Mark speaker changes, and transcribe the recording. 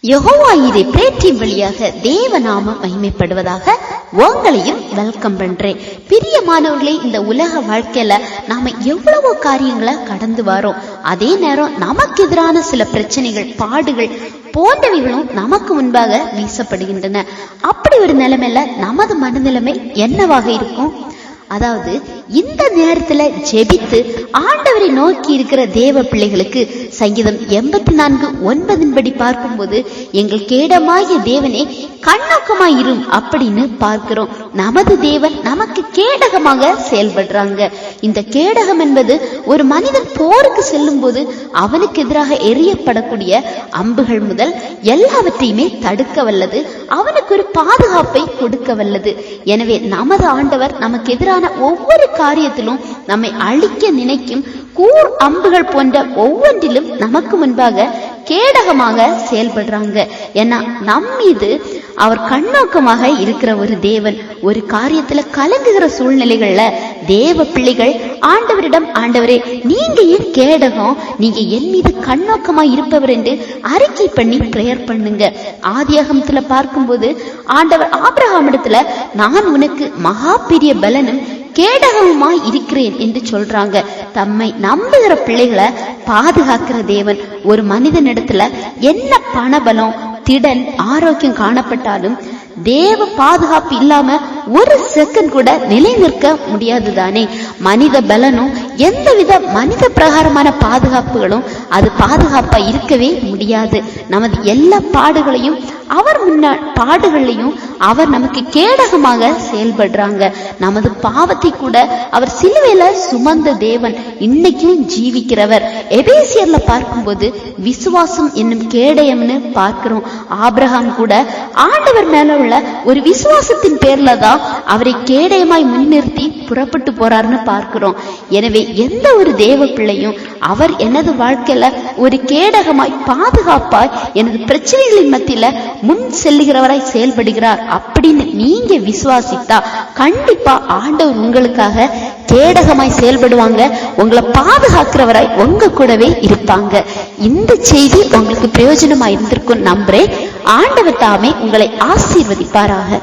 Speaker 1: யெகோவா ஈரே பிரேட்டின் வழியாக தேவநாமம் மகிமைப்படுவதாக. உங்களையும் வெல்கம் பண்றேன். பிரியமானவர்களே, இந்த உலக வாழ்க்கையில நாம எவ்வளவோ காரியங்களை கடந்து வரோம். அதே நேரம் நமக்கு எதிரான சில பிரச்சனைகள், பாடுகள் போன்றவைகளும் நமக்கு முன்பாக வீசப்படுகின்றன. அப்படி ஒரு நிலைமையில நமது மனநிலைமை என்னவாக இருக்கும்? அதாவது இந்த நேரத்துல ஜெபித்து ஆண்டவரை நோக்கி இருக்கிற தேவ பிள்ளைகளுக்கு சங்கீதம் 84:9 பார்க்கும்போது, எங்கள் கேடமாகிய தேவனே கண்ணோக்கமாய் இரும் அப்படின்னு பார்க்கிறோம். நமது தேவன் நமக்கு கேடகமாக செயல்படுறாங்க. இந்த கேடகம் என்பது ஒரு மனிதன் போருக்கு செல்லும் போது அவனுக்கு எதிராக எரியப்படக்கூடிய அம்புகள் முதல் எல்லாவற்றையுமே தடுக்க வல்லது, அவனுக்கு ஒரு பாதுகாப்பை கொடுக்க வல்லது. எனவே நமது ஆண்டவர் நமக்கு எதிரான ஒவ்வொரு காரியத்திலும் நம்மை அழிக்க நினைக்கும் கூர் அம்புகள் போன்ற ஒவ்வொன்றிலும் நமக்கு முன்பாக கேடகமாக செயல்படுறாங்க. ஏன்னா நம் மீது அவர் கண்ணோக்கமாக இருக்கிற ஒரு தேவன். ஒரு காரியத்துல கலங்குகிற சூழ்நிலைகள்ல தேவ பிள்ளைகள் ஆண்டவரிடம், ஆண்டவரே நீங்க ஏன் கேடகம், நீங்க என் மீது கண்ணோக்கமா இருப்பவர் என்று அறிக்கை பண்ணி பிரேயர் பண்ணுங்க. ஆதியாகமத்துல பார்க்கும்போது ஆண்டவர் ஆபிரகாமிடத்துல, நான் உனக்கு மகா பெரிய பலனும் கேடகமாய் இருக்கிறேன் என்று சொல்றாங்க. தம்மை நம்புகிற பிள்ளைகளை பாதுகாக்கிற தேவன். ஒரு மனிதனிடத்துல என்ன பணபலம், திடன், ஆரோக்கியம் காணப்பட்டாலும் தேவ பாதுகாப்பு இல்லாம ஒரு செகண்ட் கூட நிலை நிற்க முடியாது தானே. மனித பலனும் எந்தவித மனித பிரகாரமான பாதுகாப்புகளும் அது பாதுகாப்பா இருக்கவே முடியாது. நமது எல்லா பாடுகளையும் அவர் பாடுகளையும் அவர் நமக்கு கேடகமாக செயல்படுறாங்க. நமது பாவத்தை கூட அவர் சிலுவையில சுமந்த தேவன், இன்னைக்கும் ஜீவிக்கிறவர். எபேசியர்ல பார்க்கும்போது விசுவாசம் என்னும் கேடயம்னு பார்க்கிறோம். ஆபிரகாம் கூட ஆண்டவர் மேல உள்ள ஒரு விசுவாசத்தின் பேர்ல தான் அவரை கேடயமாய் முன்னிறுத்தி புறப்பட்டு போறாருன்னு பார்க்கிறோம். எனவே எந்த ஒரு தேவ பிள்ளையும் அவர் எனது வாழ்க்கையில ஒரு கேடகமாய், பாதுகாப்பாய், எனது பிரச்சனைகளின் மத்தியில முன் செல்லுகிறவராய் செயல்படுகிறார் அப்படின்னு நீங்க விசுவாசித்தா கண்டிப்பா ஆண்டவர் உங்களுக்காக கேடகமாய் செயல்படுவாங்க. உங்களை பாதுகாக்கிறவராய் உங்க கூடவே இருப்பாங்க. இந்த செய்தி உங்களுக்கு பிரயோஜனமா இருந்திருக்கும் நம்புறேன். ஆண்டவர் தாமே உங்களை ஆசீர்வதிப்பாராக.